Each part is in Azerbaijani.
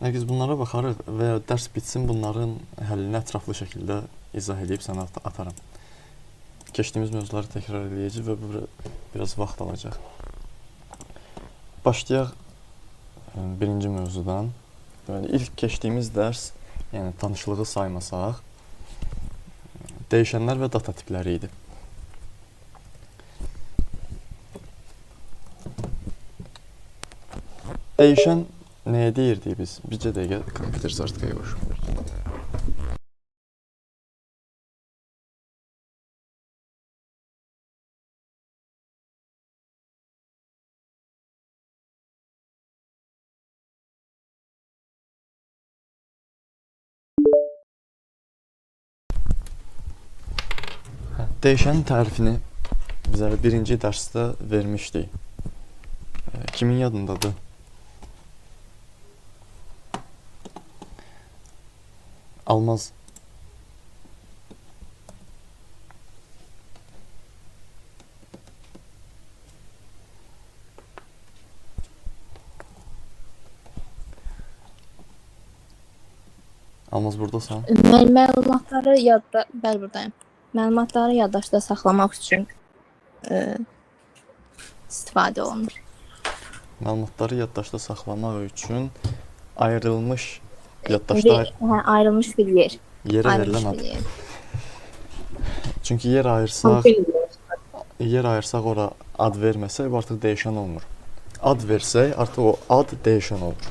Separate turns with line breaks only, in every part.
Biz bunlara baxarıq və dərs bitsin, bunların həllini ətraflı şəkildə izah edib sənə atarım. Keçdiyimiz mövzuları təkrar edəcəyik və bu biraz vaxt alacaq. Başlayaq birinci mövzudan. İlk keçdiyimiz dərs, yəni tanışlığı saymasaq, dəyişənlər və data tipləri idi. Dəyişən nəyə deyirdik biz? Bircə dəqiqə kompüter zartqaya qoş. Dəyişənin tərifini bizə birinci dərsdə vermişdik. Kimin yadındadır? Almaz. Almaz buradasan?
Məlumatları yadda, bəli buradayım. Məlumatları yaddaşda saxlamaq üçün istifadə olunur.
Məlumatları yaddaşda saxlamaq üçün ayrılmış yaddaşda
ayrılmış bir yer.
yerə verilən ad. Çünki yer ayırsaq ora ad verməsək, bu artıq dəyişən olmur. Ad versək, artıq o ad dəyişən olur.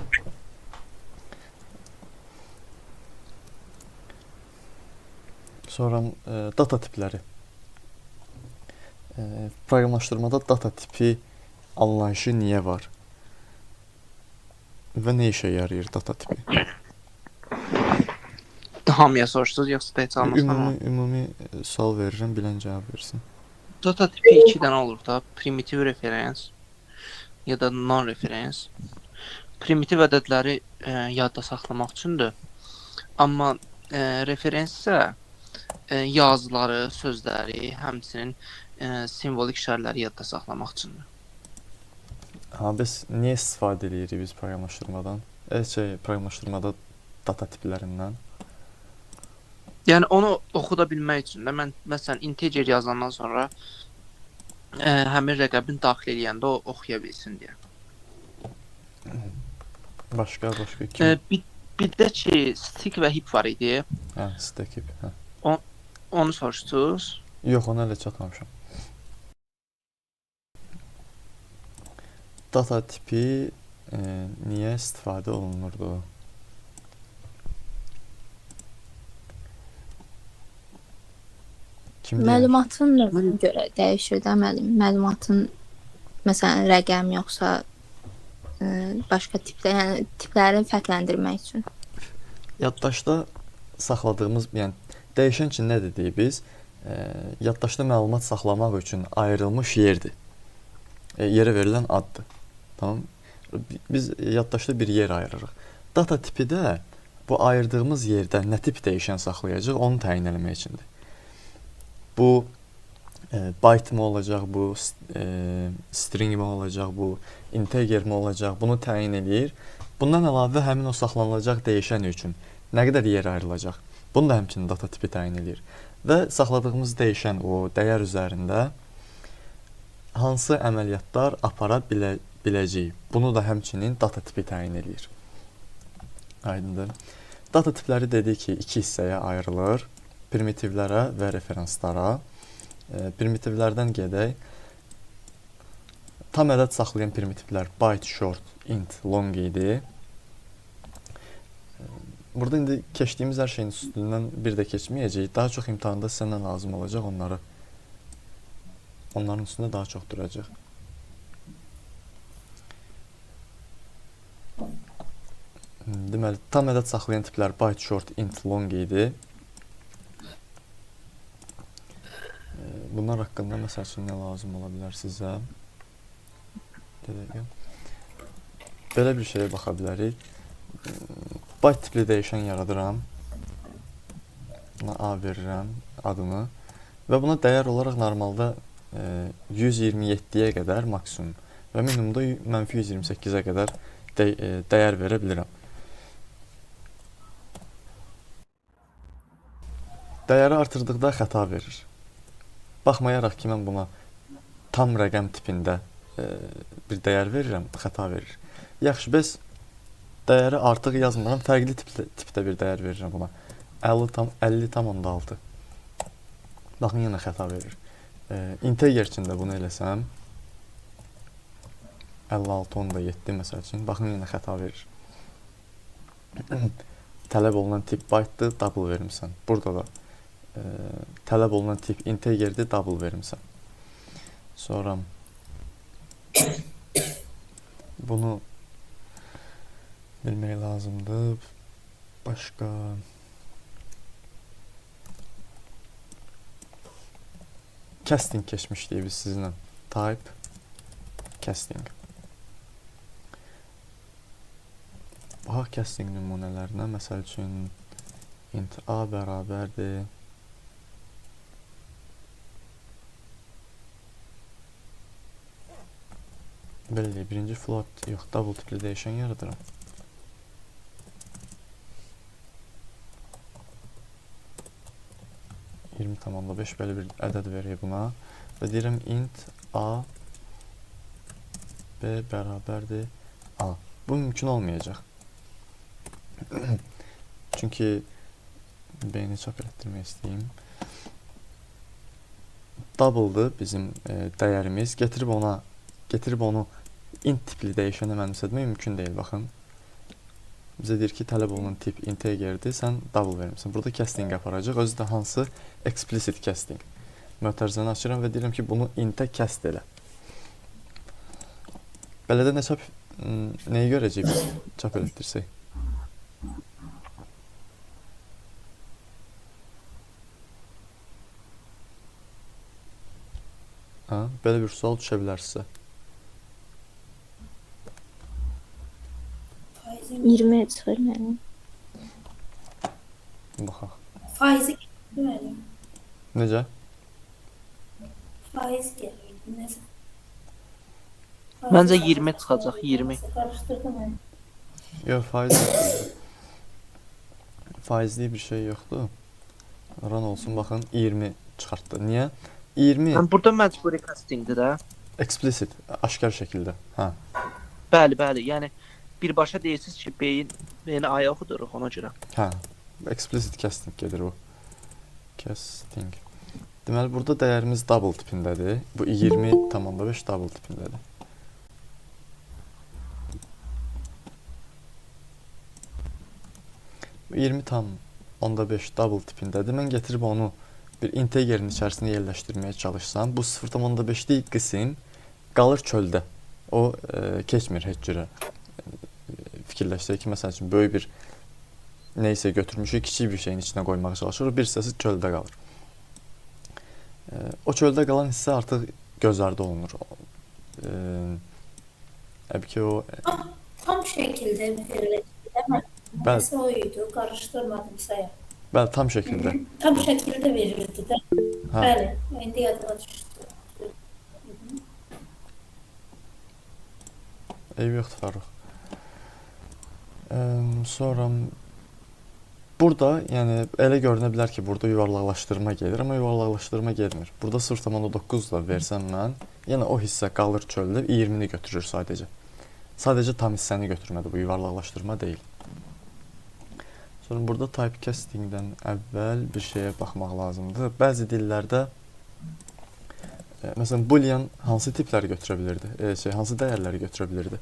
Sonra data tipləri. Proqramlaşdırmada data tipi anlayışı niyə var? Və nə işə yarayır data tipi?
Hamıya soruşdunuz, yoxsa heç almasam?
Ümumi sual verirəm, bilən cavab versin.
Data tipi 2 dənə olur da, primitiv referens ya da non-referens. Primitiv ədədləri yadda saxlamaq üçündür. Amma referens isə yazıları, sözləri, həmçinin simvolik işarələri yadda saxlamaq üçündür.
Biz niyə istifadə edirik biz proqramlaşdırmadan? Proqramlaşdırmada data tiplərindən.
Yəni onu oxuda bilmək üçün də mən məsələn integer yazandan sonra həmin rəqəbini daxil edəndə o oxuya bilsin deyə.
Başqa kim?
Bir də ki, stick və hip var idi.
Stick hip.
Onu soruşdunuz?
Yox, ona hələ çatmamışam. Data tipi niyə istifadə olunurdu?
Məlumatın növünə görə dəyişir də məlumatın məsələn rəqəm yoxsa başqa tipləri fərqləndirmək üçün.
Yaddaşda saxladığımız, yəni dəyişən üçün nə dedik biz? Yaddaşda məlumat saxlamaq üçün ayrılmış yerdir. Yerə verilən addır. Tamam? Biz yaddaşda bir yer ayırırıq. Data tipi də bu ayırdığımız yerdə nə tip dəyişən saxlayacaq, onu təyin etmək üçündür. Bu byte mi olacaq, bu string mi olacaq, bu integer mi olacaq, bunu təyin edir. Bundan əlavə həmin o saxlanılacaq dəyişən üçün nə qədər yer ayrılacaq, bunu da həmçinin data tipi təyin edir. Və saxladığımız dəyişən o dəyər üzərində hansı əməliyyatlar apara biləcək, bunu da həmçinin data tipi təyin edir. Aydındır. Data tipləri dedik ki, iki hissəyə ayrılır. Primitivlərə və referanslara. Primitivlərdən gedək. Tam ədəd saxlayan primitivlər byte, short, int, long idi. Burada indi keçdiyimiz hər şeyin üstündən bir də keçməyəcək. Daha çox imtahanda sizə lazım olacaq onların üstündə daha çox duracaq. Deməli, tam ədəd saxlayan tiplər byte, short, int, long idi. Bunlar haqqında məsəl üçün nə lazım ola bilər sizə? Belə bir şeyə baxa bilərik. Byte tipli dəyişən yaradıram. Buna A verirəm adını. Və buna dəyər olaraq normalda 127-yə qədər maksimum və minimumda -128-ə qədər dəyər verə bilirəm. Dəyəri artırdıqda xəta verir. Baxmayaraq ki, mən buna tam rəqəm tipində bir dəyər verirəm, xəta verir. Yaxşı, bəs dəyəri artıq yazmıram, fərqli tipdə bir dəyər verirəm buna. 50,6. Baxın, yenə xəta verir. Integer üçün də bunu eləsəm 56,7 məsəl üçün, baxın, yenə xəta verir. Tələb olunan tip byte-dır, double vermişsən. Burada da tələb olunan tip integerdir, double vermişsən. Sonra bunu bilmək lazımdır. Başqa casting keçmişdik biz sizinlə. Type casting. Baxaq casting nümunələrinə. Məsəl üçün int a bərabərdir belə, birinci float yox, double tipli dəyişən yaradıram. (20,5) belə bir ədəd verir buna və deyirəm int a b bərabərdir a. Bu mümkün olmayacaq. Çünki b-ni çap etdirmək istəyim. Double'dır bizim dəyərimiz. Getirib onu int tipli dəyişənə mənimsətmək mümkün deyil. Baxın. Bizə deyir ki, tələb olunan tip integerdir, sən double vermişsən. Burada casting aparacaq. Özü də hansı? Explicit casting. Mötərizəni açıram və deyirəm ki, bunu intə cast elə. Belə də nə çap, nəyi görəcək biz çap etdirsək? Belə bir sual düşə bilər sizə.
20 çıxır mənim.
Baxaq.
Faizi gəlir.
Necə?
Faiz gəlir. Nəsə.
Məncə 20 çıxacaq, 20.
Qarışdırdım mən.
Yox, faiz yoxdur. Faizli bir şey yoxdur. Ran olsun, baxın, 20 çıxartdı. Niyə? 20
Yəni burada məcburi castingdir də.
explicit, aşkar şəkildə. Hə.
Bəli, bəli. Yəni birbaşa deyirsiniz ki, B-ni A-ya oxuduruq ona görə.
Hə. Explicit casting gedir o. Casting. Deməli, burada dəyərimiz double tipindədir. Bu 20,5 double tipindədir. Bu 20,5 double tipindədir. Mən getirib onu bir integerin içərisində yerləşdirməyə çalışsam, bu 0,5'lik qism qalır çöldə. O keçmir heç cürə. Fikirləşsək ki, məsəl üçün böyük bir neysə götürmüşük, kiçik bir şeyin içinə qoymağa çalışırıq, bir hissəsi çöldə qalır. O çöldə qalan hissə artıq göz ardı olunur. Təbii ki, o
Tam şəkildə veriləcək. Nəsə o idi, qarışdırmadım sayaq.
bəli, tam şəkildə.
Tam şəkildə verildi də.
Hə.
Bəli, indi yadıma düşdü.
Eybi yoxdur, Fərrux. Sonra burada, yəni elə görünə bilər ki, burada yuvarlaqlaşdırma gedir, amma yuvarlaqlaşdırma getmir. Burada 0,9 da versəm mən, yenə o hissə qalır çöldə, 20-ni götürür sadəcə. Sadəcə tam hissəni götürmədi, bu yuvarlaqlaşdırma deyil. Sonra burada typecastingdən əvvəl bir şeyə baxmaq lazımdır. Bəzi dillərdə məsələn boolean hansı tipləri götürə bilirdi? Hansı dəyərləri götürə bilirdi?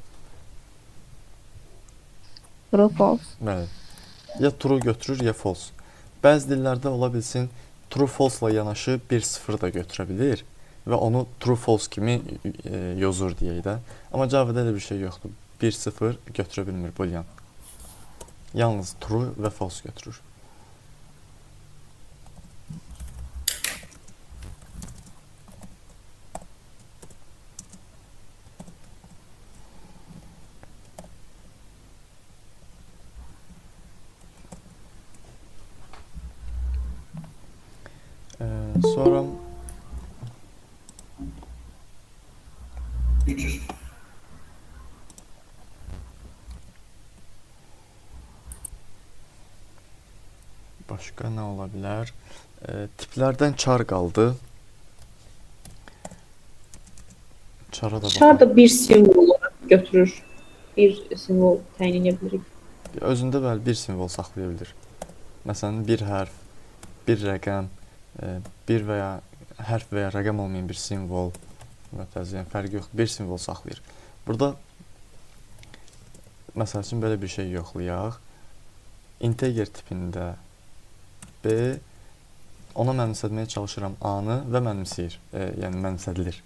True, false.
Bəli. Ya true götürür, ya false. Bəzi dillərdə ola bilsin true false-la yanaşı 1-0 da götürə bilir və onu true false kimi yozur deyək də. Amma Java-da elə bir şey yoxdur. 1-0 götürə bilmir boolean. Yalnız true və false götürür. Sonra Başqa nə ola bilər? Tiplərdən char qaldı. Chara da
Char
baxaq.
da bir simvol olaraq götürür. Bir simvol təyin edə bilirik.
Özündə bəli bir simvol saxlaya bilər. Məsələn, bir hərf, bir rəqəm, bir və ya hərf və ya rəqəm olmayan bir simvol və təzə, fərqi yox, bir simvol saxlayır. Burada məsəl üçün belə bir şey yoxlayaq. Integer tipində B, ona mənimsətməyə çalışıram A-nı və mənimsəyir, yəni mənimsədilir.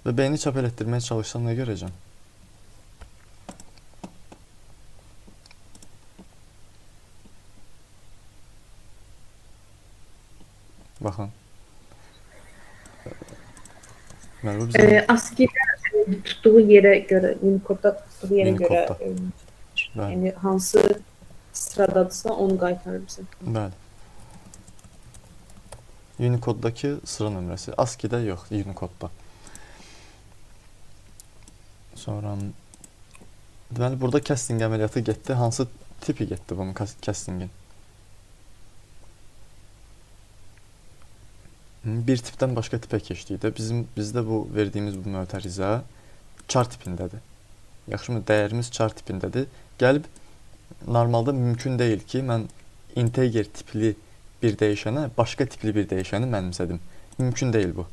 Və B-ni çap elətdirməyə çalışsam nə görəcəm? Baxın. Məlup bizə
ASCII-də tutduğu yerə görə, Unicode-da tutduğu yerə görə,
Unicode-da.
yəni hansı sıradadırsa onu qaytarır bizə.
Bəli. Unicode-dakı sıra nömrəsi. ASCII-də yox, Unicode-da. Sonra deməli burada casting əməliyyatı getdi. Hansı tipi getdi bunun castingin? Bir tipdən başqa tipə keçdikdə bizdə bu verdiyimiz bu mötərizə char tipindədir. Yaxşımı? Dəyərimiz char tipindədir. Gəlib normalda mümkün deyil ki, mən integer tipli bir dəyişənə başqa tipli bir dəyişəni mənimsədim. Mümkün deyil bu.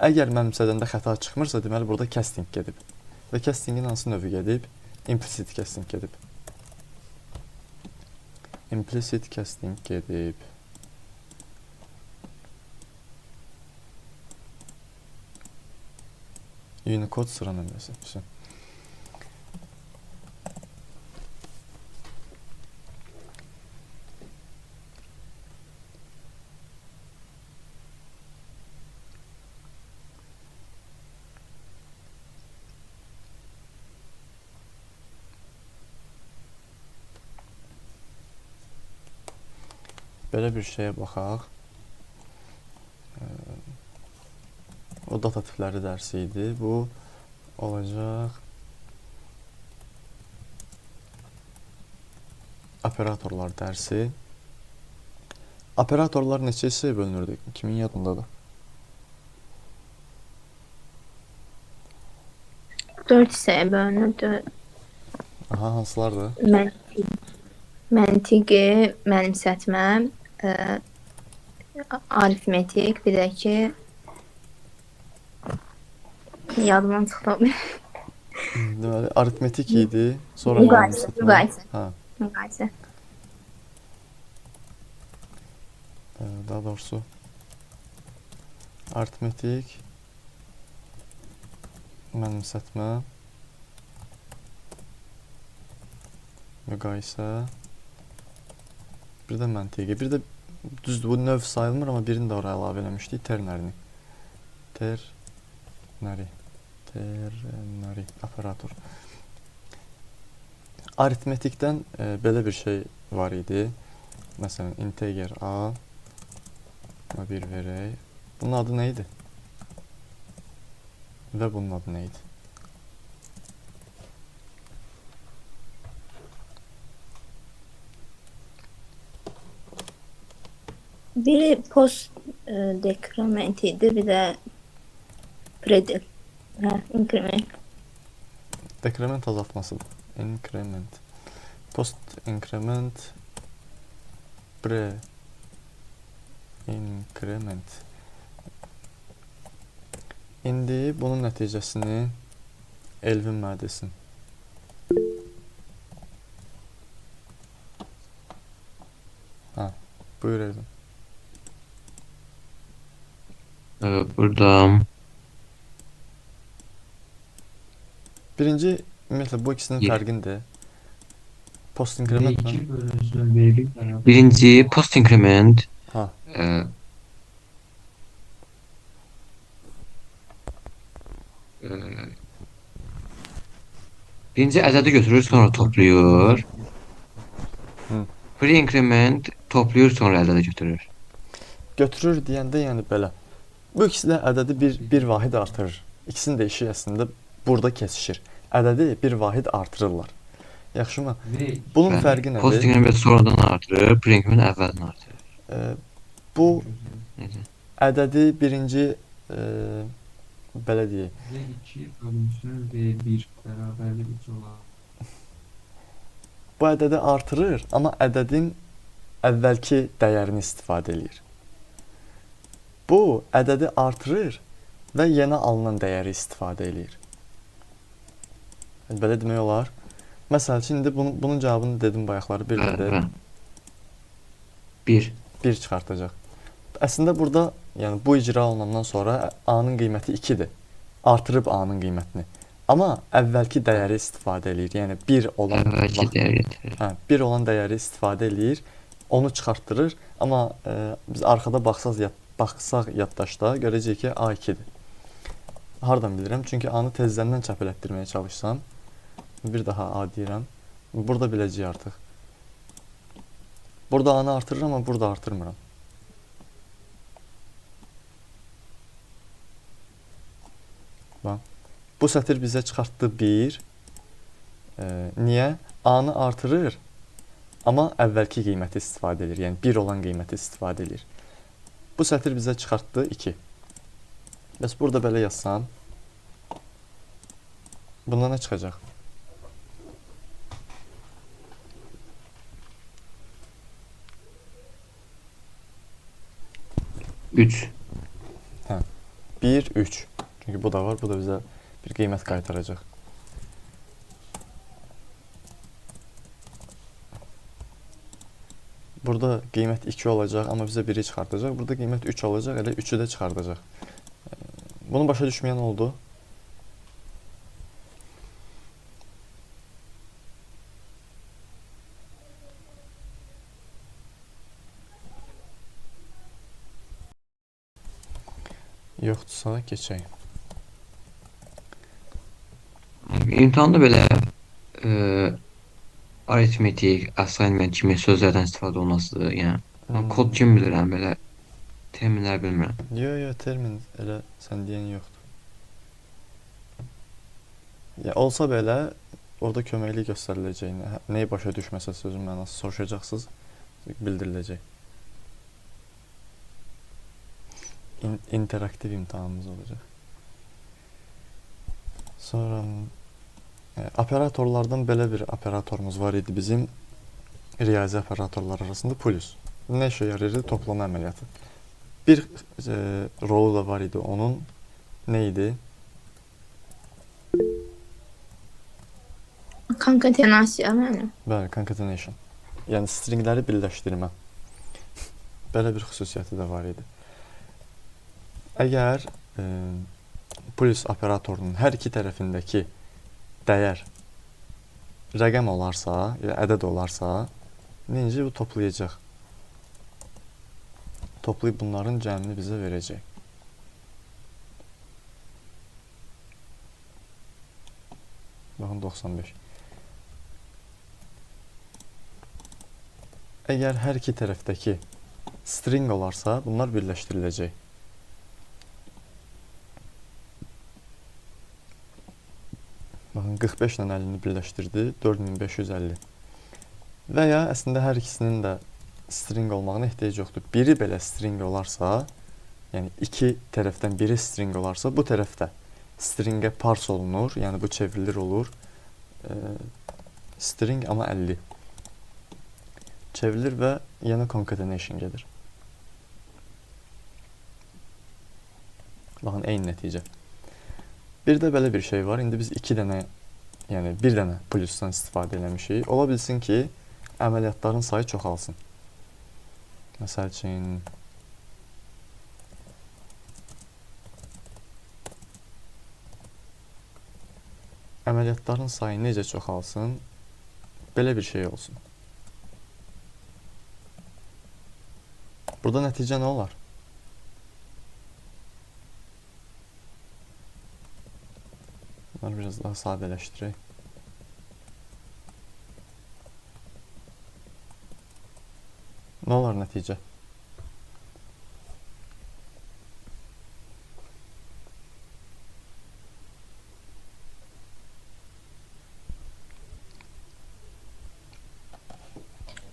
Əgər mənimsədəndə xəta çıxmırsa, deməli burada casting gedib. Və castingin hansı növü gedib? Implicit casting gedib. Implicit casting gedib. Unicode sıra nömrəsi. Belə bir şeyə baxaq. O data tipləri dərsi idi. Bu olacaq operatorlar dərsi. Operatorlar neçə hissəyə bölünürdü? Kimin yadındadır?
4 hissəyə bölünürdü.
Aha, hansılardır?
Məntiqi, mənimsətmə, aritmetik, bir də ki yadımdan çıxdı.
Deməli, aritmetik idi, sonra
Müqayisə, müqayisə.
Ha,
Müqayisə.
daha doğrusu aritmetik, mənimsətmə, müqayisə, bir də məntiqi, bir də düzdür, bu növ sayılmır, amma birini də oraya əlavə eləmişdik, ternary. Ternary operator. Aritmetikdən belə bir şey var idi. Məsələn, integer A bir verək. Bunun adı nə idi? Və bunun adı nə idi?
Biri post dekrement idi, bir də predel. Hə, increment.
Dekrement azaltmasıdır. Increment. Post increment. Pre increment. İndi bunun nəticəsini Elvin mənə desin. Ha, buyur Elvin.
Burada
Birinci, ümumiyyətlə bu ikisinin fərqində post increment
birinci post increment
Ha,
birinci ədədi götürür, sonra toplayır.
Hı.
Pre-increment toplayır, sonra ədədi götürür.
götürür deyəndə yəni belə. Bu ikisi də ədədi bir vahid artırır. İkisinin də işi əslində burada kesişir. Ədədi bir vahid artırırlar. Yaxşımı?
Ve
Bunun
Bəli.
fərqi
Post
nədir?
inkrement sonradan artırır, pre inkrement əvvəldən artırır.
Bu
Necə?
ədədi birinci belə deyək,
V2 bölünsün V1 bərabərli 3 olar.
bu ədədi artırır, amma ədədin əvvəlki dəyərini istifadə eləyir. Bu ədədi artırır və yeni alınan dəyəri istifadə eləyir. Belə demək olar. Məsəl üçün, indi bunun cavabını dedim bayaqları bir dədə
1.
1 çıxartacaq. Əslində burada, yəni bu icra olunandan sonra A-nın qiyməti 2-dir. Artırıb A-nın qiymətini. Amma əvvəlki dəyəri istifadə eləyir. Yəni 1 olan
Əvvəlki dəyər getirir.
1 olan dəyəri istifadə eləyir. Onu çıxartdırır. Amma biz arxada baxsaq yaddaşda görəcəyik ki, A2-dir. Hardan bilirəm? Çünki A-nı tezdəndən çap elətdirməyə çalışsam, bir daha A deyirəm. Burada biləcəyik artıq. Burada A-nı artırıram, amma burada artırmıram. Bax. Bu sətir bizə çıxartdı 1. Niyə? A-nı artırır, amma əvvəlki qiyməti istifadə edir. Yəni 1 olan qiyməti istifadə edir. Bu sətir bizə çıxartdı 2. Bəs burada belə yazsam, bunda nə çıxacaq?
Üç.
1, 3. Çünki bu da var, bu da bizə bir qiymət qaytaracaq. Burada qiymət 2 olacaq, amma bizə 1-i çıxartacaq. Burada qiymət 3 olacaq, elə 3-ü də çıxardacaq. Bunu başa düşməyən oldu. Yoxdursa keçək.
İmtahanda belə aritmetik, assignment kimi sözlərdən istifadə olunmasıdır. Yəni kod kim bilirəm, belə terminlər bilmirəm.
Yox, termin elə sən deyən yoxdur. Ya olsa belə orada köməklik göstəriləcək. Nəyi başa düşməsə sözün mənası soruşacaqsınız, bildiriləcək. İnteraktiv imtahanımız olacaq. Sonra operatorlardan belə bir operatorumuz var idi bizim riyazi operatorlar arasında plus. Nə işə yarayırdı? Toplama əməliyyatı. Bir rolu da var idi onun. Nə idi?
Konkatenasiya mənim.
Bəli, concatenation. Yəni stringləri birləşdirmə. Belə bir xüsusiyyəti də var idi. Əgər plus operatorunun hər iki tərəfindəki dəyər rəqəm olarsa, ya ədəd olarsa, necə bu toplayacaq? Toplayıb bunların cəmini bizə verəcək. Baxın 95. Əgər hər iki tərəfdəki string olarsa, bunlar birləşdiriləcək. Baxın 45 ilə 50-ni birləşdirdi, 4550. Və ya əslində hər ikisinin də string olmağına ehtiyac yoxdur. Biri belə string olarsa, yəni iki tərəfdən biri string olarsa, bu tərəfdə stringə parse olunur, yəni bu çevrilir olur. String amma 50. Çevrilir və yenə concatenation gedir. Baxın, eyni nəticə. Bir də belə bir şey var. İndi biz 2 dənə, yəni bir dənə plusdan istifadə eləmişik. Ola bilsin ki, əməliyyatların sayı çoxalsın. Məsəl üçün, əməliyyatların sayı necə çoxalsın? Belə bir şey olsun. Burada nəticə nə olar? Bunları biraz daha sadələşdirək. Nə olar nəticə?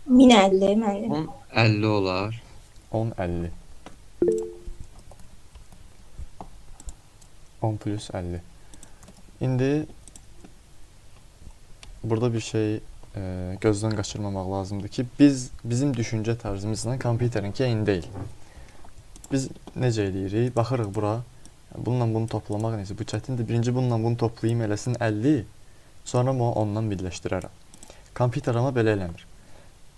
1050 müəllim.
10 50 olar.
10 50. 10 plus 50. İndi burada bir şey gözdən qaçırmamaq lazımdır ki, bizim düşüncə tərzimizlə kompüterinki eyni deyil. Biz necə edirik? Baxırıq bura. Bununla bunu toplamaq necə? Bu çətindir. Birinci bununla bunu toplayım eləsin 50. Sonra bunu ondan birləşdirərəm. Kompüter amma belə eləmir.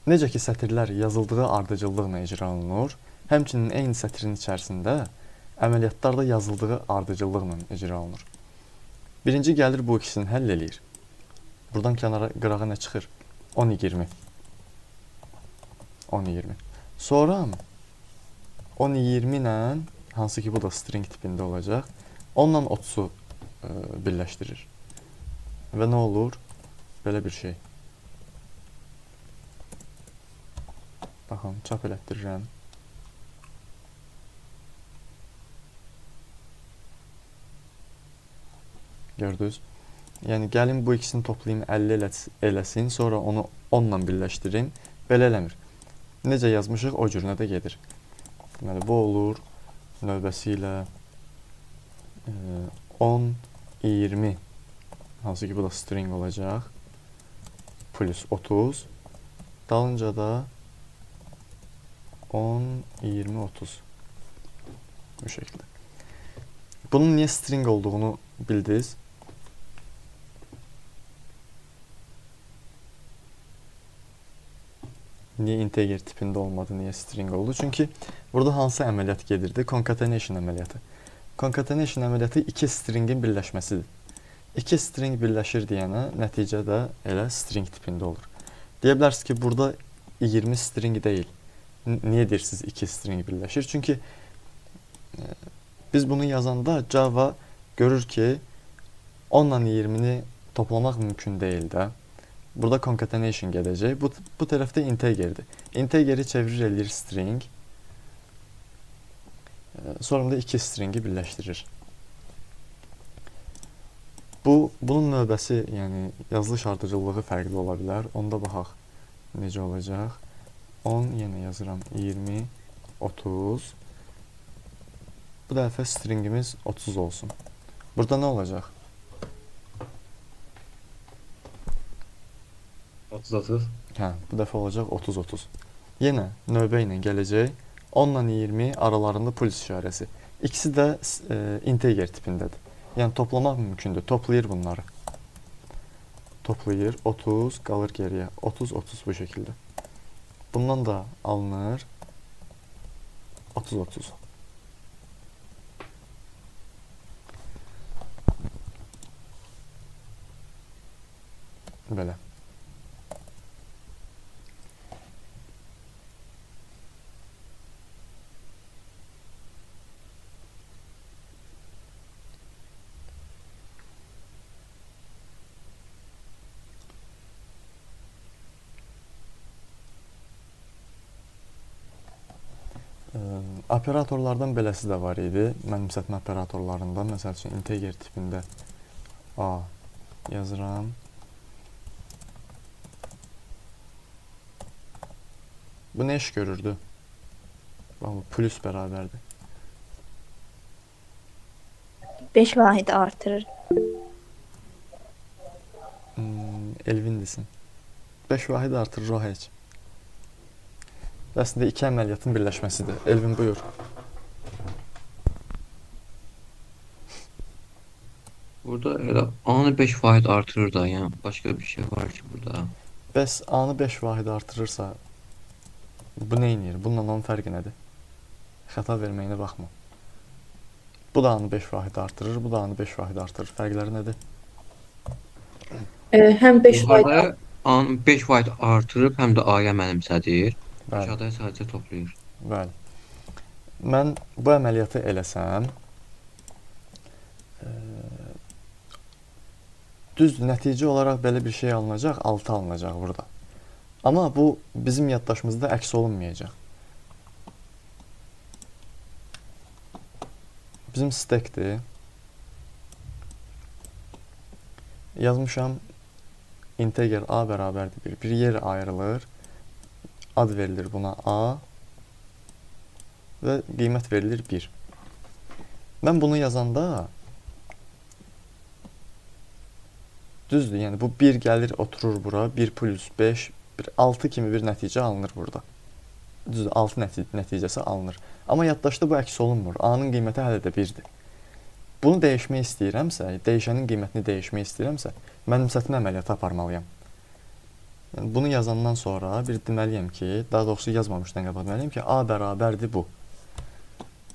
Necə ki sətirlər yazıldığı ardıcıllıqla icra olunur, həmçinin eyni sətrin içərisində əməliyyatlar da yazıldığı ardıcıllıqla icra olunur. Birinci gəlir bu ikisini həll eləyir. Buradan kənara qırağa nə çıxır? 10-20. 10-20. Sonra 10-20 ilə, hansı ki bu da string tipində olacaq, 10 ilə 30-u birləşdirir. Və nə olur? Belə bir şey. Baxın, çap elətdirirəm. Gördünüz? Yəni gəlin bu ikisini toplayım 50 eləsin, sonra onu 10 ilə birləşdirin. Belə eləmir. Necə yazmışıq, o cürünə də gedir. Deməli, bu olur növbəsi ilə 10, 20, hansı ki bu da string olacaq, plus 30, dalınca da 10, 20, 30. Bu şəkildə. Bunun niyə string olduğunu bildiniz? Niyə integer tipində olmadı, niyə string oldu? Çünki burada hansı əməliyyat gedirdi? Concatenation əməliyyatı. Concatenation əməliyyatı iki stringin birləşməsidir. İki string birləşir deyənə nəticə də elə string tipində olur. Deyə bilərsiniz ki, burada 20 string deyil. Niyə deyirsiniz iki string birləşir? Çünki biz bunu yazanda Java görür ki 10 ilə 20-ni toplamaq mümkün deyil də. Burada concatenation gedəcək. Bu tərəfdə integerdir. Integeri çevirir eləyir string. Sonra da iki stringi birləşdirir. Bunun növbəsi, yəni yazılış ardıcıllığı fərqli ola bilər. Onda baxaq necə olacaq. 10, yenə yazıram 20, 30. Bu dəfə stringimiz 30 olsun. Burada nə olacaq?
30-30.
Hə, bu dəfə olacaq 30-30. Yenə növbə ilə gələcək. 10 ilə 20 aralarında plus işarəsi. İkisi də integer tipindədir. Yəni toplamaq mümkündür. Toplayır bunları. Toplayır. 30 qalır geriyə. 30-30 bu şəkildə. Bundan da alınır 30-30. Belə. Operatorlardan beləsi də var idi. Mənimsətmə operatorlarında, məsəl üçün integer tipində A yazıram. Bu nə iş görürdü? Bu plus bərabərdir.
5 vahidi artırır.
Elvin desin. 5 vahid artırır o heç. Əslində iki əməliyyatın birləşməsidir. Elvin buyur.
Burada elə A-nı 5 vahid artırır da, yəni başqa bir şey var ki burada.
Bəs A-nı 5 vahid artırırsa bu nə edir? Bununla onun fərqi nədir? Xəta verməyinə baxma. Bu da A-nı 5 vahid artırır, bu da A-nı 5 vahid artırır. Fərqləri nədir?
Həm 5 vahid
Yuxarıda A-nı 5 vahid artırıb, həm də A-ya mənimsədir.
Bəli.
Aşağıda sadəcə toplayır.
Bəli. Mən bu əməliyyatı eləsəm, düzdür, nəticə olaraq belə bir şey alınacaq, 6 alınacaq burada. Amma bu bizim yaddaşımızda əks olunmayacaq. Bizim stackdir. Yazmışam integer A bərabərdir 1. Bir yer ayrılır. ad verilir buna A və qiymət verilir 1. Mən bunu yazanda düzdür, yəni bu 1 gəlir, oturur bura, 1 plus 5, 6 kimi bir nəticə alınır burada. Düzdür, 6 nəticəsi alınır. Amma yaddaşda bu əks olunmur. A-nın qiyməti hələ də 1-dir. Bunu dəyişmək istəyirəmsə, dəyişənin qiymətini dəyişmək istəyirəmsə, mənimsətmə əməliyyatı aparmalıyam. Yəni, bunu yazandan sonra bir deməliyəm ki, daha doğrusu yazmamışdan qabaq deməliyəm ki, A bərabərdir bu.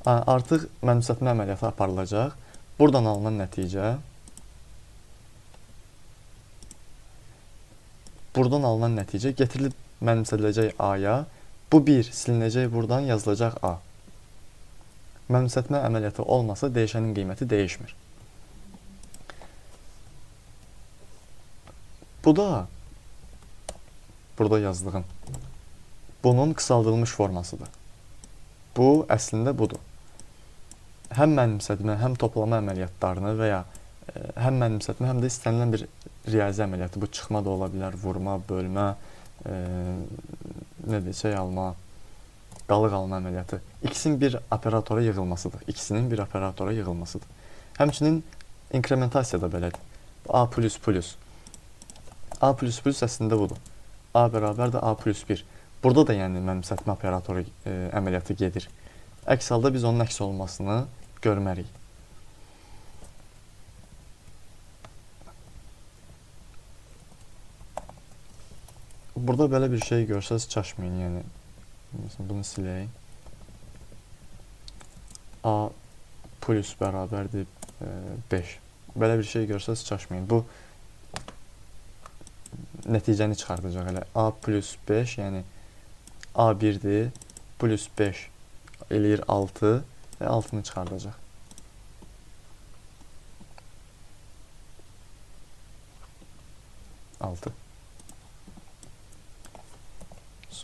Artıq mənimsətmə əməliyyatı aparılacaq. Buradan alınan nəticə getirilib mənimsədiləcək A-ya. Bu 1 silinəcək, buradan yazılacaq A. Mənimsətmə əməliyyatı olmasa dəyişənin qiyməti dəyişmir. Bu da burada yazdığım bunun qısaldılmış formasıdır. Bu əslində budur. Həm mənimsətmə, həm toplama əməliyyatlarını və ya həm mənimsətmə, həm də istənilən bir riyazi əməliyyatı, bu çıxma da ola bilər, vurma, bölmə, alma, qalıq alma əməliyyatı. İkisinin bir operatora yığılmasıdır. Həmçinin inkrementasiya da belədir. A++. A++ əslində budur. A bərabərdir A plus 1. Burada da yəni mənimsətmə operatoru əməliyyatı gedir. Əks halda biz onun əks olmasını görmərik. Burada belə bir şey görsəz çaşmayın, yəni bunu siləyim. A plus bərabərdir 5. Belə bir şey görsəz çaşmayın. Bu nəticəni çıxardacaq elə. A plus 5, yəni A 1-dir, plus 5 eləyir 6 və 6-nı çıxardacaq.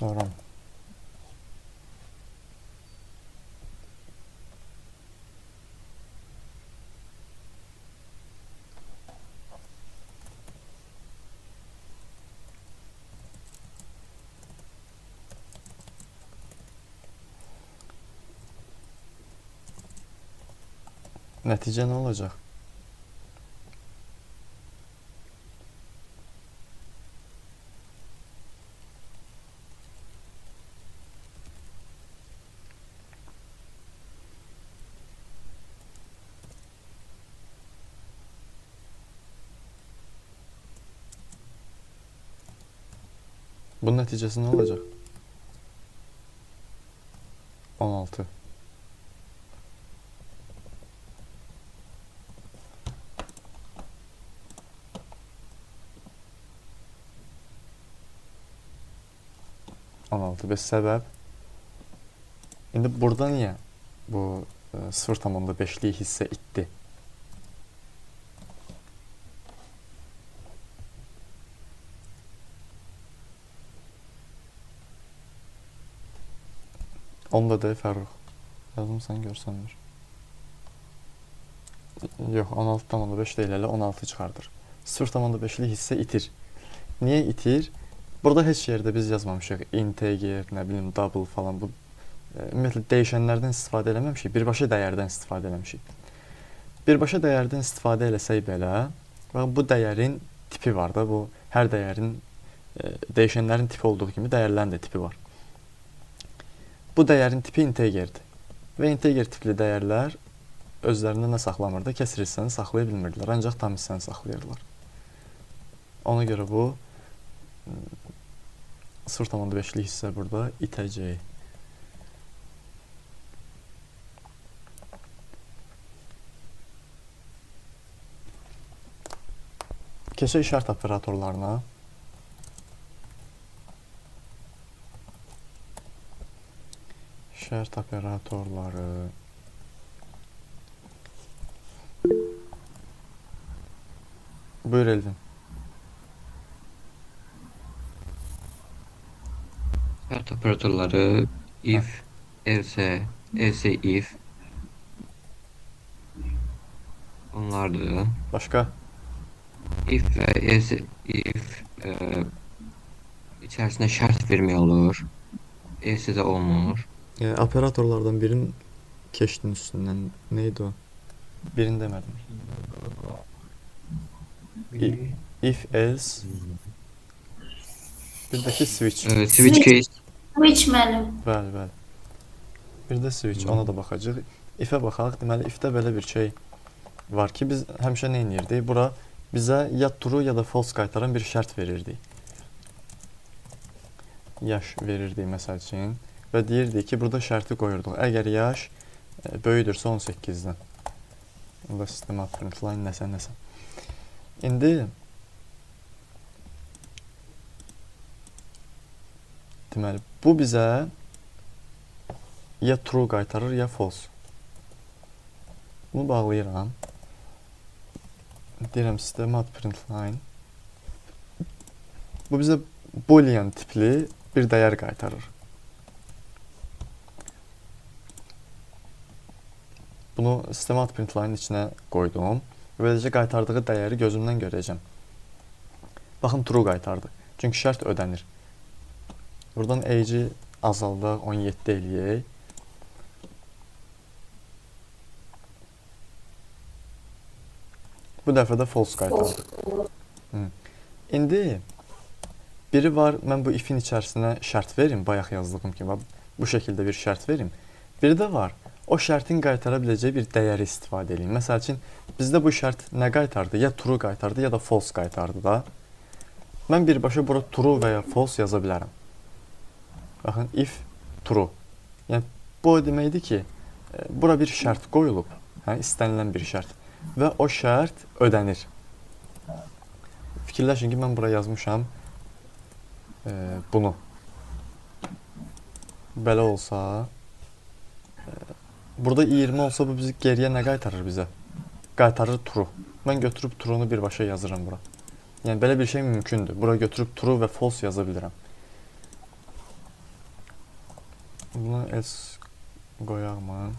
Sonra nəticə nə olacaq? Bunun nəticəsi nə olacaq? 16. Bəs səbəb? İndi burada niyə bu 0,5'lik hissə itdi? Onda da Fərrux. Yazımsan görsənmir. Yox, 16,5 deyil, elə 16 çıxardır. 0,5'lik hissə itir. Niyə itir? Burada heç yerdə biz yazmamışıq. Integer, nə bilim, double falan. Bu ümumiyyətlə dəyişənlərdən istifadə eləməmişik. Birbaşa dəyərdən istifadə eləmişik. Birbaşa dəyərdən istifadə eləsək belə, bu dəyərin tipi var da. Bu hər dəyərin dəyişənlərin tipi olduğu kimi dəyərlərin də tipi var. Bu dəyərin tipi integerdir. Və integer tipli dəyərlər özlərində nə saxlamır da, kəsr hissəni saxlaya bilmirdilər. Ancaq tam hissəni saxlayırlar. Ona görə bu 0,5'lik hissə burada itəcək. Keçək şərt operatorlarına. Şərt operatorları. Buyur Elvin.
Şərt operatorları if, else, else if onlardır.
Başqa?
If və else if içərisində şərt vermək olur. else də olmur.
Operatorlardan birinin keçdin üstündən. Neydi o? Birini demədim.
Bir
If else bir də ki switch.
Switch case
Switch mənim.
Bəli, bəli. Bir də switch, ona da baxacağıq. If-ə baxaq. Deməli, if-də belə bir şey var ki, biz həmişə nə edirdik? Bura bizə ya true ya da false qaytaran bir şərt verirdik. Yaş verirdik məsəl üçün və deyirdik ki, burada şərti qoyurduq. Əgər yaş böyüdürsə 18-dən. Onda sistema printline nəsə. İndi deməli, bu bizə ya true qaytarır, ya false. Bunu bağlayıram. Deyirəm sistema printline. Bu bizə boolean tipli bir dəyər qaytarır. Bunu sistema printline içinə qoydum. Beləcə qaytardığı dəyəri gözümdən görəcəm. Baxın, true qaytardı. Çünki şərt ödənir. Buradan age-i azaldaq, 17 eləyək. Bu dəfə də false qaytardı. İndi biri var, mən bu if-in içərisinə şərt verim, bayaq yazdığım kimi, bu şəkildə bir şərt verim. Biri də var, o şərtin qaytara biləcəyi bir dəyəri istifadə edeyim. Məsəl üçün, bizdə bu şərt nə qaytardı? Ya true qaytardı, ya da false qaytardı da. Mən birbaşa bura true və ya false yaza bilərəm. Baxın, if true. Yəni, bu o deməkdir ki, bura bir şərt qoyulub, istənilən bir şərt və o şərt ödənir. Fikirləşin ki, mən bura yazmışam bunu. Belə olsa, burada 20 olsa bu bizi geriyə nə qaytarır bizə? Qaytarır true. Mən götürüb true'nu birbaşa yazıram bura. Yəni, belə bir şey mümkündür. Bura götürüb true və false yaza bilirəm. Bunu else qoyaqmı?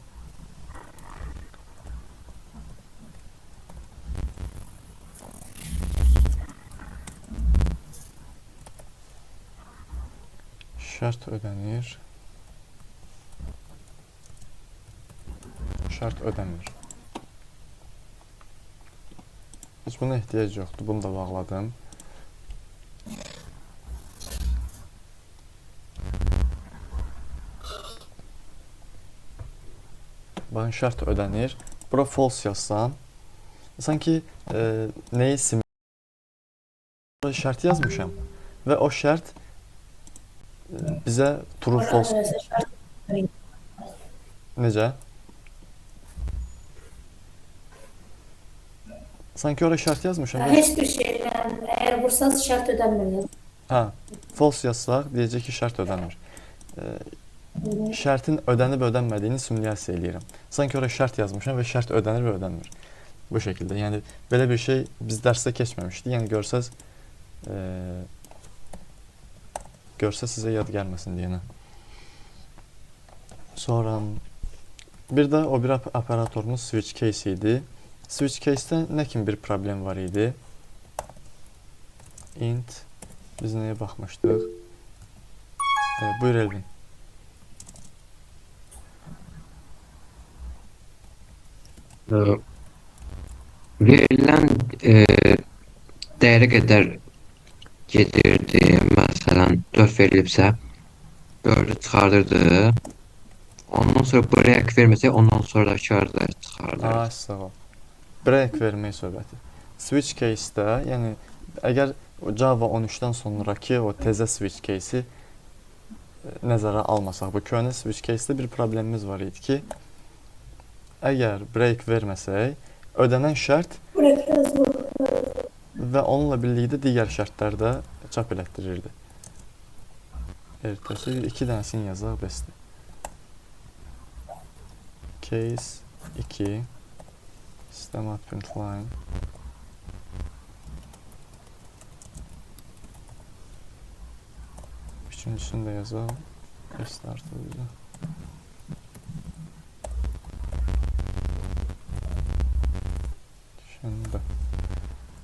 Şərt ödənir. Şərt ödənmir. Heç buna ehtiyac yoxdur. Bunu da bağladım. Baxın, şərt ödənir. Bura false yazsam, sanki nəyi şərt yazmışam və o şərt bizə true false. Necə? Sanki oraya şərt yazmışam.
Heç bir şeydən, əgər vursanız şərt ödənmir.
Hə, false yazsaq, deyəcək ki, şərt ödənmir. Şərtin ödənib ödənmədiyini simulyasiya eləyirəm. Sanki oraya şərt yazmışam və şərt ödənir və ödənmir. Bu şəkildə. Yəni, belə bir şey biz dərsdə keçməmişdi. Yəni, görsəz sizə yad gəlməsin deyənə. Sonra bir də o bir operatorumuz switch case idi. Switch case-də nə kimi bir problem var idi? Int, biz nəyə baxmışdıq? Buyur Elvin.
Verilən dəyərə qədər gedirdi. Məsələn, 4 verilibsə 4-ü çıxardırdı. Ondan sonra break verməsək, ondan sonra kar da çıxardır.
Sağ ol. Break vermək söhbəti. Switch case-də, yəni əgər Java 13-dən sonraki o təzə switch case-i nəzərə almasaq, bu köhnə switch case-də bir problemimiz var idi ki, əgər break verməsək, ödənən şərt və onunla birlikdə digər şərtlər də çap elətdirirdi. Ertəsi 2 dənəsini yazaq, bəsdir. Case 2 Sistema printline üçüncüsünü də yazaq. Restart bizə. Şimdi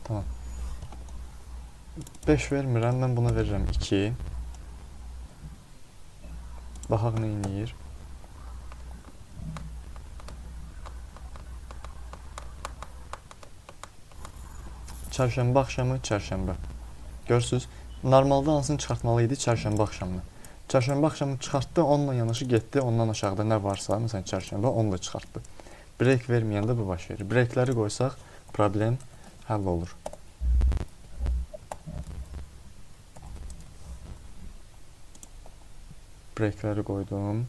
tamam. 5 vermirəm, mən buna verirəm 2. Baxaq nə eləyir. Çərşənbə axşamı, çərşənbə. Görürsüz, normalda hansını çıxartmalı idi? Çərşənbə axşamını. Çərşənbə axşamı çıxartdı, onunla yanaşı getdi, ondan aşağıda nə varsa, məsələn çərşənbə, onu da çıxartdı. Break verməyəndə bu baş verir. Breakləri qoysaq, problem həll olur. Breakləri qoydum.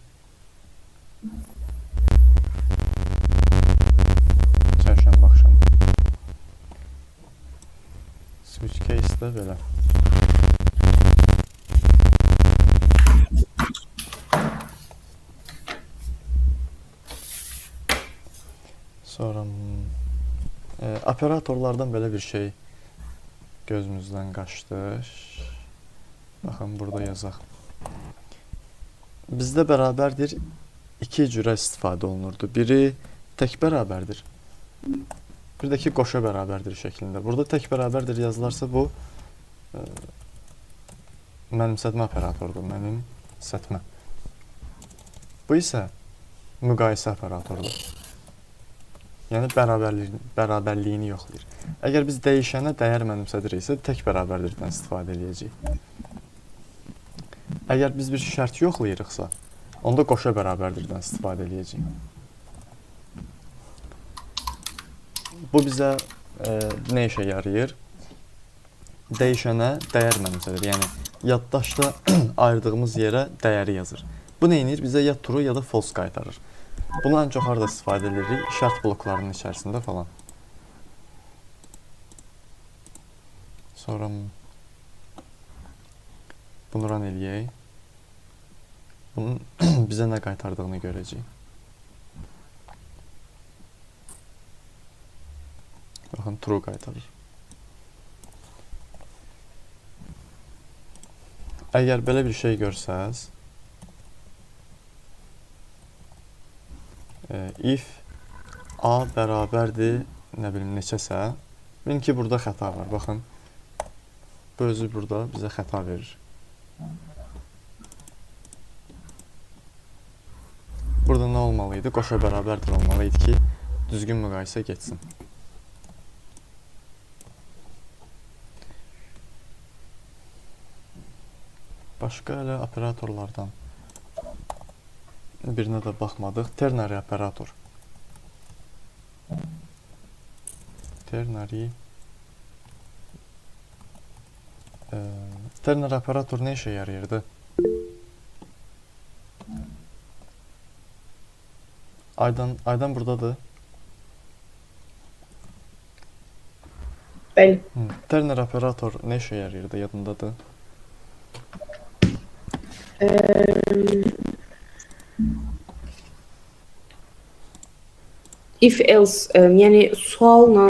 Çərşənbə axşamı. Switch case də belə. Sonra operatorlardan belə bir şey gözümüzdən qaçdı. Baxın, burada yazaq. Bizdə bərabərdir iki cürə istifadə olunurdu. Biri tək bərabərdir. Bir də ki, qoşa bərabərdir şəklində. Burada tək bərabərdir yazılarsa bu mənimsətmə operatorudur. Mənimsətmə. Bu isə müqayisə operatorudur. Yəni bərabərliyini yoxlayır. Əgər biz dəyişənə dəyər mənimsədiriksə, tək bərabərdirdən istifadə edəcəyik. Əgər biz bir şərt yoxlayırıqsa, onda qoşa bərabərdirdən istifadə edəcəyik. Bu bizə nə işə yarayır? Dəyişənə dəyər mənimsədir. Yəni, yaddaşda ayırdığımız yerə dəyəri yazır. Bu nə edir? Bizə ya true ya da false qaytarır. Bunu ən çox harada istifadə edirik? Şərt bloklarının içərisində falan. Sonra bunu run eləyək. Bunun bizə nə qaytardığını görəcəyik. Baxın, true qaytarır. Əgər belə bir şey görsəz, if A bərabərdir, nə bilim, neçəsə, bilin ki, burada xəta var. Baxın, bu özü burada bizə xəta verir. Burada nə olmalı idi? Qoşa bərabərdir olmalı idi ki, düzgün müqayisə getsin. Başqa elə operatorlardan birinə də baxmadıq. Ternary operator. Ternary operator nə işə yarayırdı? Aydan buradadır.
Bəli.
Ternary operator nə işə yarayırdı? Yadındadır.
If else, yəni sualla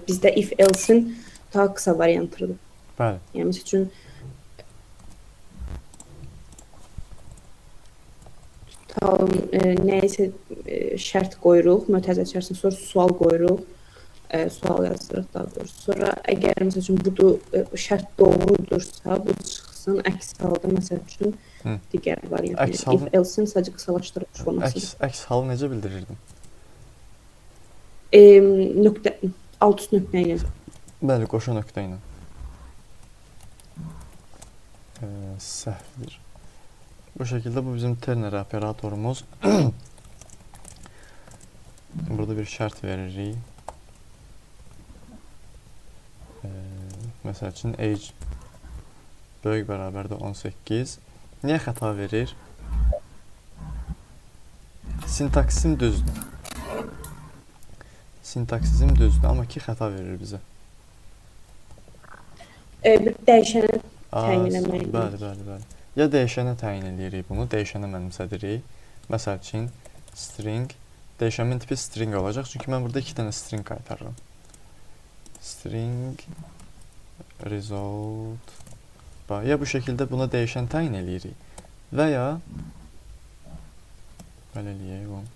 bizdə if else-in daha qısa variantıdır.
Bəli.
Yəni məsəl üçün nəyisə şərt qoyuruq, mötərizə içərisində, sonra sual qoyuruq, sual yazdırıq daha doğrusu. Sonra əgər məsəl üçün budur şərt doğrudursa, bu çıxsın, əks halda məsəl üçün digər variant. If else-in sadəcə qısalaşdırılmış forması.
Əks halı necə bildirirdin?
Alt üst nöqtə ilə.
Bəli, qoşa nöqtə ilə. Səhvdir. Bu şəkildə bu bizim ternary operatorumuz. Burada bir şərt veririk. Məsəl üçün age böyük bərabərdir 18. Niyə xəta verir? Sintaksim düzdür. Sintaksizm düzdür, amma ki xəta verir bizə.
Bir dəyişənə təyin eləməliyik.
Bəli. Ya dəyişənə təyin edirik bunu, dəyişənə mənimsədirik. Məsəl üçün string, dəyişənin tipi string olacaq, çünki mən burada 2 dənə string qaytarıram. String result. Ya bu şəkildə buna dəyişən təyin edirik. Və ya belə eləyək bunu.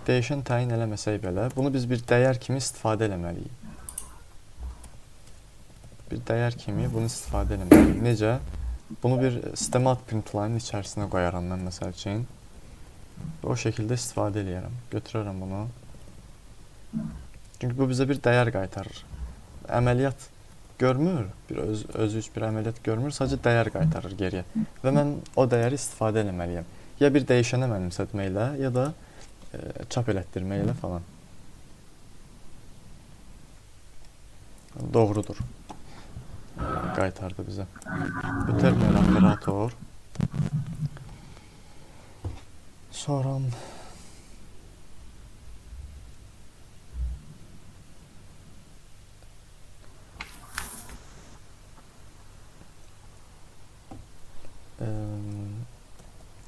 Dəyişən təyin eləməsək belə, bunu biz bir dəyər kimi istifadə eləməliyik. Bir dəyər kimi bunu istifadə eləməliyik. Necə? Bunu bir sistema ad print line içərisinə qoyaram mən məsəl üçün. O şəkildə istifadə eləyərəm. Götürərəm bunu. Çünki bu bizə bir dəyər qaytarır. Əməliyyat görmür, özü üç bir əməliyyat görmür, sadəcə dəyər qaytarır geriyə. Və mən o dəyəri istifadə etməliyəm. Ya bir dəyişənə mənimsətməklə, ya da çap elətdirməklə falan. Doğrudur. Qaytardı bizə. Bu terminal operator. Sonra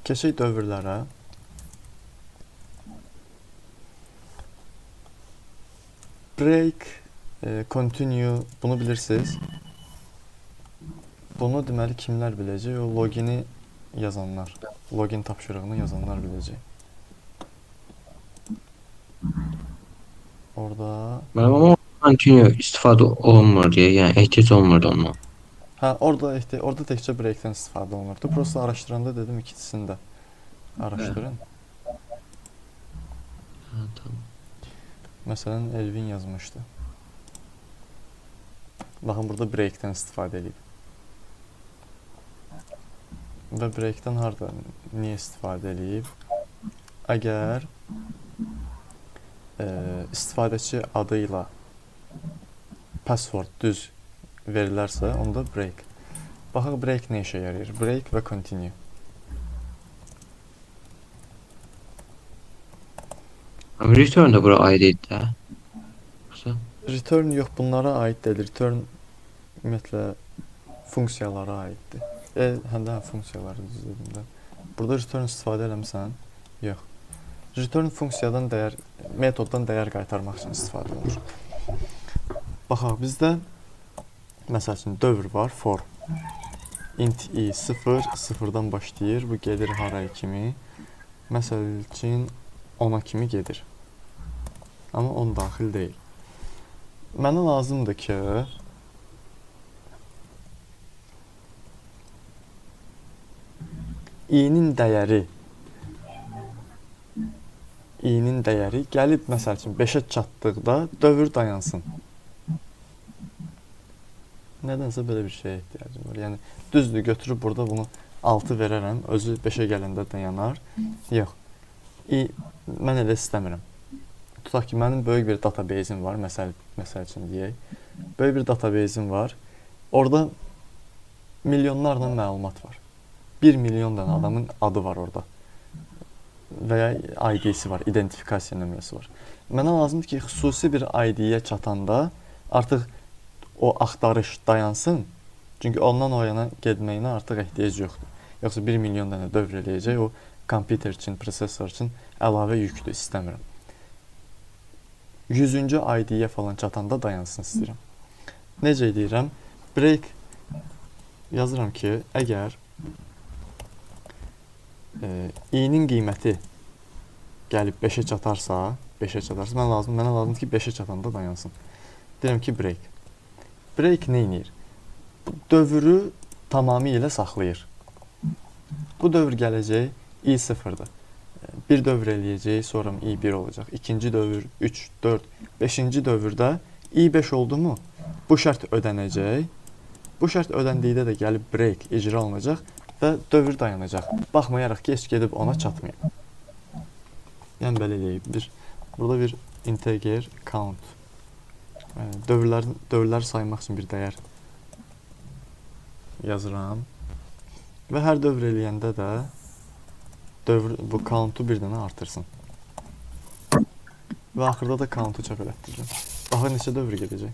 keçək dövrlərə. Break, continue, bunu bilirsiniz. Bunu deməli kimlər biləcək? O logini yazanlar, login tapşırığını yazanlar biləcək. Orada
Mənim amma continue istifadə olunmur deyə, yəni ehtiyac olmur ondan.
orada təkcə breakdən istifadə olunurdu. Prosta araşdıranda dedim ikisini də araşdırın.
Hə, tamam.
Məsələn, Elvin yazmışdı. Baxın, burada breakdən istifadə edib. Və breakdən harda, niyə istifadə edib? Əgər istifadəçi adı ilə password düz verilərsə, onda break. Baxaq, break nə işə yarayır? Break və continue.
Amma return da bura aid idi də. Yoxsa?
Return yox, bunlara aid deyil. Return ümumiyyətlə funksiyalara aiddir. Həm də funksiyaları düz dedim də. Burada return istifadə eləmirsən? Yox. Return funksiyadan dəyər, metoddan dəyər qaytarmaq üçün istifadə olunur. Baxaq, bizdə məsəl üçün dövr var, for. Int i 0, 0-dan başlayır, bu gedir haraya kimi. Məsəl üçün 10-a kimi gedir. Amma 10 daxil deyil. Mənə lazımdır ki, i-nin dəyəri gəlib məsəl üçün 5-ə çatdıqda dövr dayansın. Nədənsə belə bir şeyə ehtiyacım var. Yəni düzdür, götürüb burada bunu 6 verərəm, özü 5-ə gələndə dayanar. Yox. Mən elə istəmirəm. Tutaq ki, mənim böyük bir databazim var, məsəl üçün deyək. Böyük bir databazim var. Orada milyonlarla məlumat var. 1 milyon dənə adamın adı var orada. Və ya ID-si var, identifikasiya nömrəsi var. Mənə lazımdır ki, xüsusi bir ID-yə çatanda artıq o axtarış dayansın. Çünki ondan o yana getməyinə artıq ehtiyac yoxdur. Yoxsa 1 milyon dənə dövr eləyəcək, o kompüter üçün, prosesor üçün əlavə yükdür, istəmirəm. 100-cü ID-yə falan çatanda dayansın istəyirəm. Necə edirəm? Break yazıram ki, əgər i-nin qiyməti gəlib 5-ə çatarsa, mənə lazımdır ki, 5-ə çatanda dayansın. Deyirəm ki, break. Break nə edir? Bu dövrü tamamilə saxlayır. Bu dövr gələcək i0-dır. Bir dövr eləyəcək, sonra i1 olacaq. İkinci dövr, 3, 4, 5-ci dövrdə i5 oldu mu, bu şərt ödənəcək. Bu şərt ödəndikdə də gəlib break icra olunacaq və dövr dayanacaq. Baxmayaraq ki, heç gedib ona çatmayıb. Yəni, belə eləyib. Burada bir integer count. Dövrləri saymaq üçün bir dəyər yazıram. Və hər dövr eləyəndə də bu count'u bir dənə artırsın. Və axırda da count'u çap elətdirirəm. Baxın, neçə dövr gedəcək.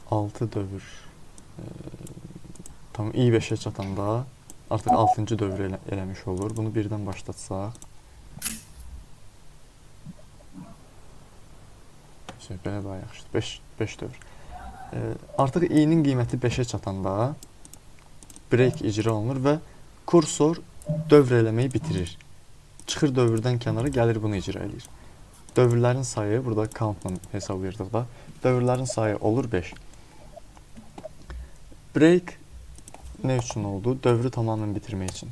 Altı dövr. Tam i5-ə çatanda artıq 6-cı dövr eləmiş olur. Bunu birdən başlatsaq. Belə daha yaxşıdır. 5 dövr. Artıq i-nin qiyməti 5-ə çatanda break icra olunur və kursor dövr eləməyi bitirir. Çıxır dövrdən kənara, gəlir bunu icra edir. Dövrlərin sayı, burada countla hesablayırdıq da, dövrlərin sayı olur 5. Break nə üçün oldu? Dövrü tamamən bitirmək üçün.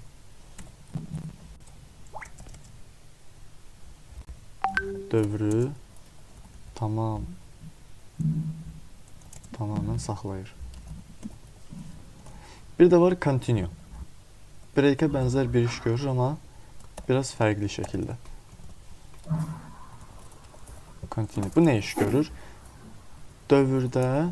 Dövrü tamamən saxlayır. Bir də var continue. Break-ə bənzər bir iş görür, amma biraz fərqli şəkildə. Continue. Bu nə iş görür? Dövrdə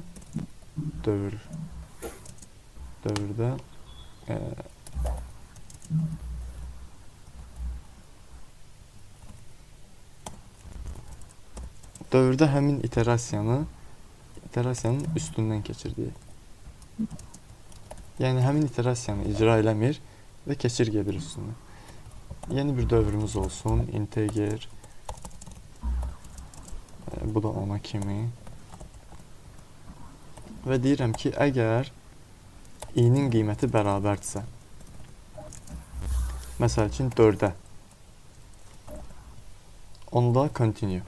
dövrdə həmin iterasiyanın üstündən keçirdiyi. Yəni həmin iterasiyanı icra eləmir və keçir gedir üstündən. Yeni bir dövrümüz olsun, integer. Bu da ona kimi. Və deyirəm ki, əgər i-nin qiyməti bərabərdirsə, məsəl üçün 4-ə, onda continue.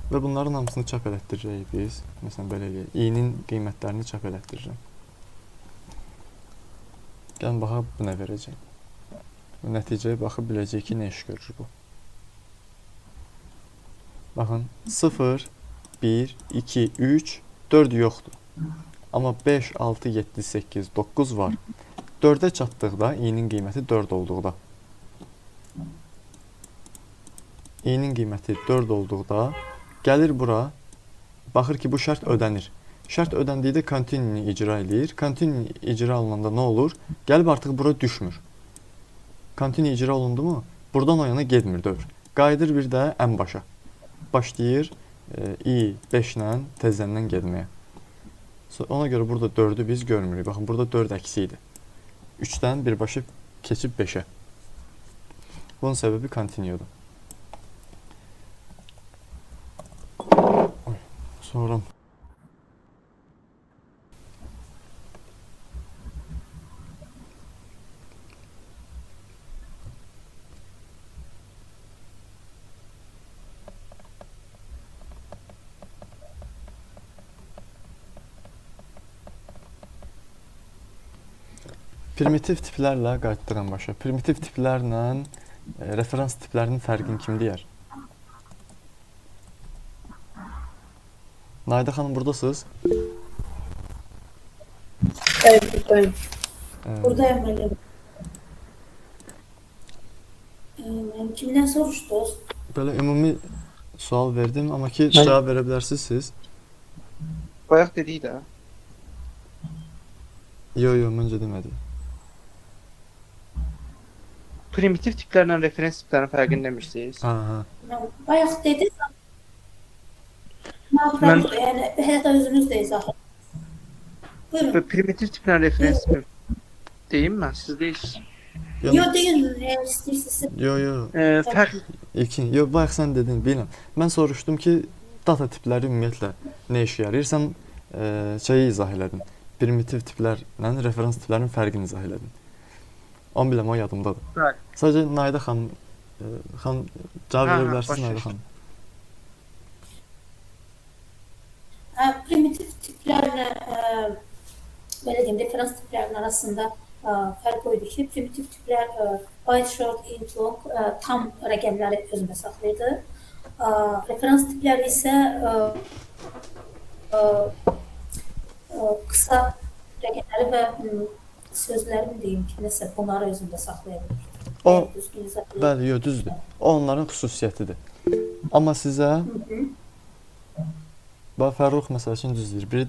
Və bunların hamısını çap elətdirəcəyik biz. Məsələn, belə eləyək. I-nin qiymətlərini çap elətdirirəm. Gəlin, baxaq, bu nə verəcək. Nəticəyə baxıb biləcək ki, nə iş görür bu. Baxın, 0, 1, 2, 3, 4 yoxdur. Amma 5, 6, 7, 8, 9 var. 4-ə çatdıqda, i-nin qiyməti 4 olduqda. I-nin qiyməti 4 olduqda, gəlir bura, baxır ki, bu şərt ödənir. Şərt ödəndikdə continue icra edir. Continue icra olunanda nə olur? Gəlib artıq bura düşmür. Continue icra olundu mu? Buradan o yana getmir dövr. Qayıdır bir də ən başa. Başlayır i5-lə tezəndən getməyə. Ona görə burada 4-ü biz görmürük. Baxın, burada 4 əksi idi. 3-dən birbaşa keçib 5-ə. Bunun səbəbi continue'dur. Sonra primitiv tiplərlə qayıtdıram başa. Primitiv tiplərlə referans tiplərinin fərqini kim deyər? Nayda xanım, buradasınız?
Evet, buradayım. Buradayım ben. Kimden soruşdunuz?
Belə ümumi sual verdim, amma ki cavab verə bilərsiniz siz.
Bayaq dedik də.
Yo, məncə demədi.
Primitiv tiplərlə referens tiplərin fərqini demişdiniz.
Ha.
Bayaq dediniz. Yani hətta özünüz deyiz axı. Buyurun.
Primitiv tiplə referens tipi deyim mən, siz deyirsiniz.
Yo, deyin, ne istəyirsiniz?
Yo.
Fərq
İlkin. Yo, bayaq sən dedin, bilmirəm. Mən soruşdum ki, data tipləri ümumiyyətlə nə işə yarayır? Sən şeyi izah elədin. Primitiv tiplərlə referans tiplərin fərqini izah elədin. Onu biləm, o yadımdadır.
Bəli.
Sadəcə Nayda xanım cavab verə bilərsiniz Nayda xanım.
Primitiv tiplərlə belə deyim, referans tiplərinin arasında fərq oydu ki, primitiv tiplər byte, short, int, long tam rəqəmləri özündə saxlayırdı. Referans tipləri isə qısa rəqəmləri və sözləri mi deyim ki, nəsə bunları özündə saxlaya bilir.
Bəli, yo, düzdür. O onların xüsusiyyətidir. Amma sizə Fərrux məsəl üçün düz deyir. Biri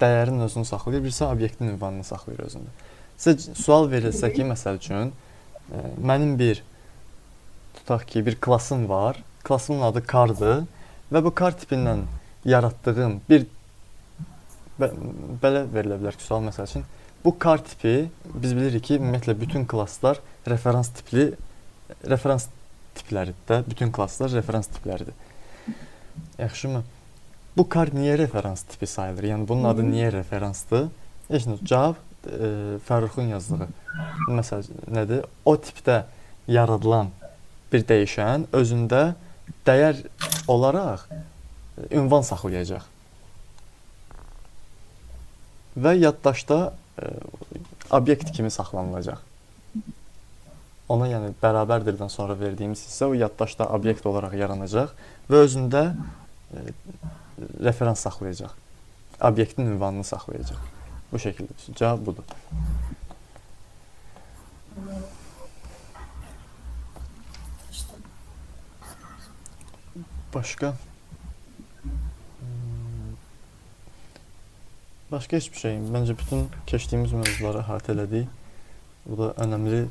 dəyərin özünü saxlayır, birisi obyektin ünvanını saxlayır özündə. Sizə sual verilsə ki, məsəl üçün, mənim tutaq ki, bir klassım var, klassımın adı kardır və bu kar tipindən yaratdığım belə verilə bilər ki, sual məsəl üçün, bu kar tipi, biz bilirik ki, ümumiyyətlə bütün klasslar referans tipləridir də, bütün klasslar referans tipləridir. Yaxşımı? Bu kar niyə referans tipi sayılır? Yəni bunun adı niyə referansdır? Cavab Fərruxun yazdığı məsəl nədir? O tipdə yaradılan bir dəyişən özündə dəyər olaraq ünvan saxlayacaq. Və yaddaşda obyekt kimi saxlanılacaq. Ona yəni bərabərdirdən sonra verdiyimiz hissə o yaddaşda obyekt olaraq yaranacaq və özündə referans saxlayacaq. Obyektin ünvanını saxlayacaq. Bu şəkildə. Cavab budur. Başqa? Başqa heç bir şey. Məncə bütün keçdiyimiz mövzuları əhatə elədik. Bu da önəmli